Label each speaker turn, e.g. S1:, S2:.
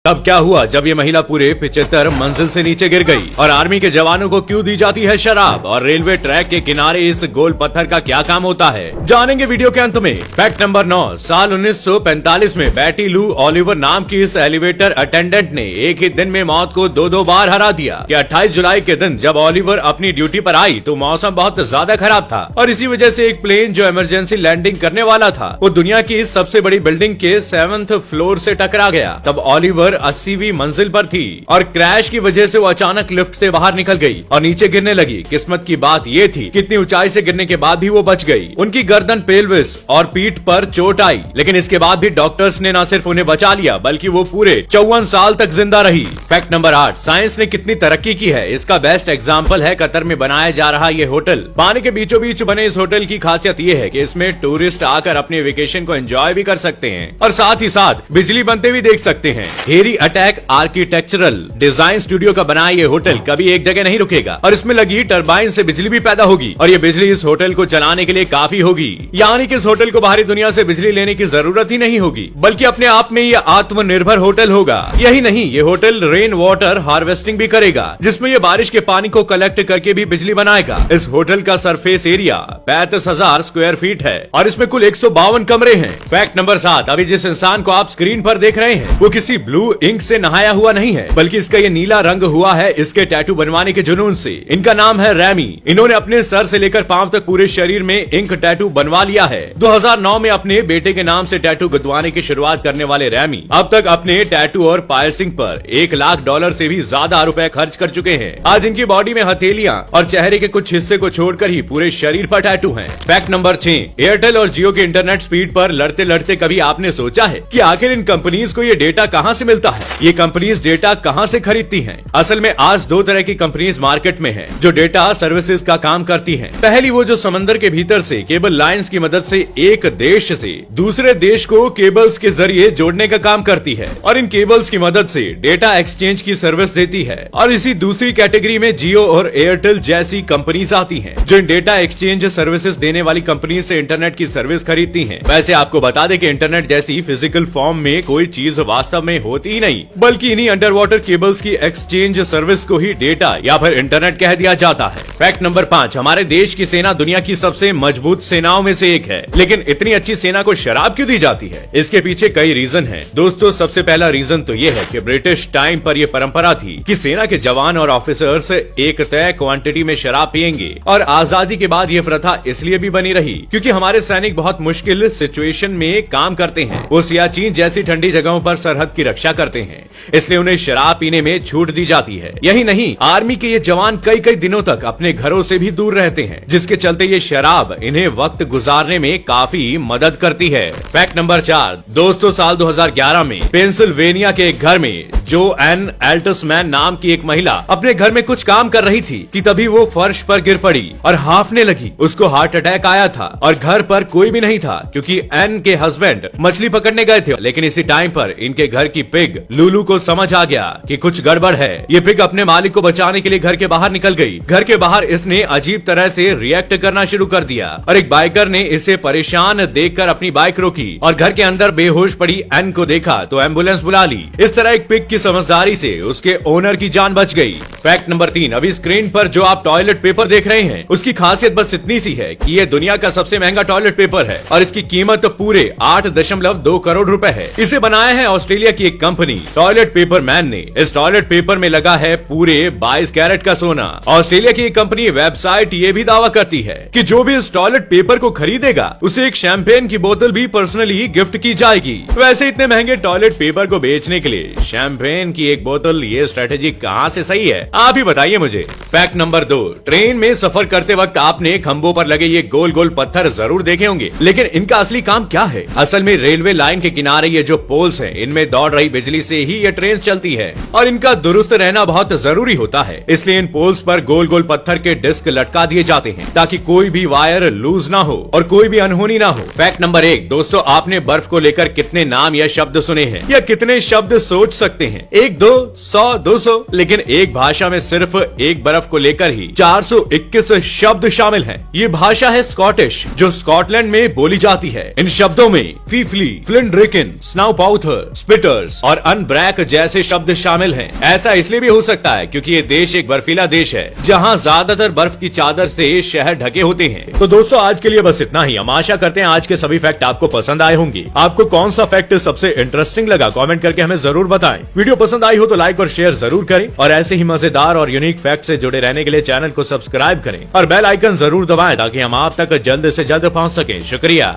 S1: तब क्या हुआ जब ये महिला पूरे 75 मंजिल से नीचे गिर गई, और आर्मी के जवानों को क्यों दी जाती है शराब, और रेलवे ट्रैक के किनारे इस गोल पत्थर का क्या काम होता है, जानेंगे वीडियो के अंत में। Fact number 9। साल 1945 में बैटी लू ओलिवर नाम की इस एलिवेटर अटेंडेंट ने एक ही दिन में मौत को दो बार हरा दिया। कि 28 जुलाई के दिन जब ओलिवर अपनी ड्यूटी पर आई तो मौसम बहुत ज्यादा खराब था, और इसी वजह से एक प्लेन जो इमरजेंसी लैंडिंग करने वाला था वो दुनिया की सबसे बड़ी बिल्डिंग के 7th फ्लोर से टकरा गया। तब ओलिवर 80वीं मंजिल पर थी और क्रैश की वजह से वो अचानक लिफ्ट से बाहर निकल गई और नीचे गिरने लगी। किस्मत की बात ये थी कि इतनी ऊंचाई से गिरने के बाद भी वो बच गई। उनकी गर्दन, पेल्विस और पीठ पर चोट आई, लेकिन इसके बाद भी डॉक्टर्स ने न सिर्फ उन्हें बचा लिया बल्कि वो पूरे 54 साल तक जिंदा रही। Fact number 8। साइंस ने कितनी तरक्की की है इसका बेस्ट एग्जाम्पल है कतर में बनाया जा रहा ये होटल। पानी के बीचों बीच बने इस होटल की खासियत ये है कि इसमें टूरिस्ट आकर अपने वेकेशन को एंजॉय भी कर सकते हैं और साथ ही साथ बिजली बनते भी देख सकते हैं। हेरी अटैक आर्किटेक्चरल डिजाइन स्टूडियो का बनाया ये होटल कभी एक जगह नहीं रुकेगा और इसमें लगी टरबाइन से बिजली भी पैदा होगी, और ये बिजली इस होटल को चलाने के लिए काफी होगी। यानी कि इस होटल को बाहरी दुनिया से बिजली लेने की जरूरत ही नहीं होगी, बल्कि अपने आप में ये आत्मनिर्भर होटल होगा। यही नहीं, ये होटल रेन वाटर हार्वेस्टिंग भी करेगा, जिसमें ये बारिश के पानी को कलेक्ट करके भी बिजली बनाएगा। इस होटल का सरफेस एरिया 35,000 स्क्वायर फीट है और इसमें कुल 152 कमरे हैं। Fact number 7। अभी जिस इंसान को आप स्क्रीन पर देख रहे हैं वो किसी ब्लू इंक से नहाया हुआ नहीं है, बल्कि इसका ये नीला रंग हुआ है इसके टैटू बनवाने के जुनून से। इनका नाम है रैमी। इन्होंने अपने सर से लेकर पांव तक पूरे शरीर में इंक टैटू बनवा लिया है। 2009 में अपने बेटे के नाम से टैटू गुदवाने की शुरुआत करने वाले रैमी अब तक अपने टैटू और पायर्सिंग पर $1 लाख से भी ज्यादा रुपए खर्च कर चुके हैं। आज इनकी बॉडी में हथेलियां और चेहरे के कुछ हिस्से को छोड़कर ही पूरे शरीर पर टैटू हैं। Fact number 6। एयरटेल और जियो के इंटरनेट स्पीड पर लड़ते लड़ते कभी आपने सोचा है कि आखिर इन कंपनीज को ये डेटा कहां से मिलता है? ये कंपनीज डेटा कहां से खरीदती हैं? असल में आज दो तरह की कंपनीज मार्केट में हैं जो डेटा सर्विसेज का काम करती हैं। पहली वो जो समंदर के भीतर से केबल लाइंस की मदद से एक देश से दूसरे देश को केबल्स के जरिए जोड़ने का काम करती है और इन केबल्स की मदद से डेटा एक्सचेंज की सर्विस देती है। और इसी दूसरी कैटेगरी में जियो और एयरटेल जैसी कंपनीज आती हैं जो इन डेटा एक्सचेंज सर्विसेज देने वाली कंपनी से इंटरनेट की सर्विस खरीदती हैं। वैसे आपको बता दें कि इंटरनेट जैसी फिजिकल फॉर्म में कोई चीज वास्तव में होती ही नहीं, बल्कि इन्हीं अंडर वाटर केबल्स की एक्सचेंज सर्विस को ही डेटा या फिर इंटरनेट कह दिया जाता है। Fact number 5। हमारे देश की सेना दुनिया की सबसे मजबूत सेनाओं में से एक है, लेकिन इतनी अच्छी सेना को शराब क्यों दी जाती है? इसके पीछे कई रीजन हैं। दोस्तों, सबसे पहला रीजन तो ये है कि ब्रिटिश टाइम पर यह परंपरा थी कि सेना के जवान और ऑफिसर्स एक तय क्वांटिटी में शराब पियेंगे, और आजादी के बाद यह प्रथा इसलिए भी बनी रही क्योंकि हमारे सैनिक बहुत मुश्किल सिचुएशन में काम करते हैं। वो सियाचिन जैसी ठंडी जगहों पर सरहद की रक्षा करते हैं, इसलिए उन्हें शराब पीने में छूट दी जाती है। यही नहीं, आर्मी के ये जवान कई कई दिनों तक अपने घरों से भी दूर रहते हैं, जिसके चलते ये शराब इन्हें वक्त गुजारने में काफी मदद करती है। Fact number 4। दोस्तों, साल 2011 में पेंसिल्वेनिया के एक घर में जो एन एल्टसमैन नाम की एक महिला अपने घर में कुछ काम कर रही थी कि तभी वो फर्श पर गिर पड़ी और हांफने लगी। उसको हार्ट अटैक आया था और घर पर कोई भी नहीं था क्योंकि एन के हस्बैंड मछली पकड़ने गए थे। लेकिन इसी टाइम पर इनके घर की पिग लुलू को समझ आ गया कि कुछ गड़बड़ है। ये पिग अपने मालिक को बचाने के लिए घर के बाहर निकल गई। घर के बाहर इसने अजीब तरह से रिएक्ट करना शुरू कर दिया और एक बाइकर ने इसे परेशान देखकर अपनी बाइक रोकी और घर के अंदर बेहोश पड़ी एन को देखा तो एम्बुलेंस बुला ली। इस तरह एक पिग की समझदारी से उसके ओनर की जान बच गई। Fact number 3। अभी स्क्रीन पर जो आप टॉयलेट पेपर देख रहे हैं उसकी खासियत बस इतनी सी है कि ये दुनिया का सबसे महंगा टॉयलेट पेपर है और इसकी कीमत पूरे 8.2 करोड़ रुपए है। इसे बनाया है ऑस्ट्रेलिया की एक कंपनी टॉयलेट पेपर मैन ने। इस टॉयलेट पेपर में लगा है पूरे 22 कैरेट का सोना। ऑस्ट्रेलिया की एक कंपनी वेबसाइट ये भी दावा करती है कि जो भी इस टॉयलेट पेपर को खरीदेगा उसे एक शैंपेन की बोतल भी पर्सनली गिफ्ट की जाएगी। वैसे इतने महंगे टॉयलेट पेपर को बेचने के लिए शैंपेन की एक बोतल, ये स्ट्रेटेजी कहाँ से सही है? आप ही बताइए मुझे। Fact number 2। ट्रेन में सफर करते वक्त आपने खंभों पर लगे ये गोल गोल पत्थर जरूर देखे होंगे, लेकिन इनका असली काम क्या है? असल में रेलवे लाइन के किनारे ये जो पोल्स हैं, इनमें दौड़ रही बिजली से ही ये ट्रेन चलती है और इनका दुरुस्त रहना बहुत जरूरी होता है। इसलिए इन पोल्स पर गोल गोल पत्थर के डिस्क लटका दिए जाते हैं ताकि कोई भी वायर लूज ना हो और कोई भी अनहोनी ना हो। Fact number 1। दोस्तों, आपने बर्फ को लेकर कितने नाम या शब्द सुने हैं या कितने शब्द सोच सकते हैं? हैं, 1, 2, 100, 200, लेकिन एक भाषा में सिर्फ एक बर्फ को लेकर ही 421 शब्द शामिल हैं। ये भाषा है स्कॉटिश, जो स्कॉटलैंड में बोली जाती है। इन शब्दों में फीफली, फ्लिंड्रिकन, स्नाउपाउथर, स्पिटर्स और अनब्रैक जैसे शब्द शामिल हैं। ऐसा इसलिए भी हो सकता है क्योंकि ये देश एक बर्फीला देश है, जहाँ ज्यादातर बर्फ की चादर से शहर ढके होते हैं। तो दोस्तों, आज के लिए बस इतना ही। हम आशा करते हैं आज के सभी फैक्ट आपको पसंद आए होंगे। आपको कौन सा फैक्ट सबसे इंटरेस्टिंग लगा, कमेंट करके हमें जरूर बताएं। वीडियो पसंद आई हो तो लाइक और शेयर जरूर करें, और ऐसे ही मजेदार और यूनिक फैक्ट से जुड़े रहने के लिए चैनल को सब्सक्राइब करें और बेल आइकन जरूर दबाएं ताकि हम आप तक जल्द से जल्द पहुंच सकें। शुक्रिया।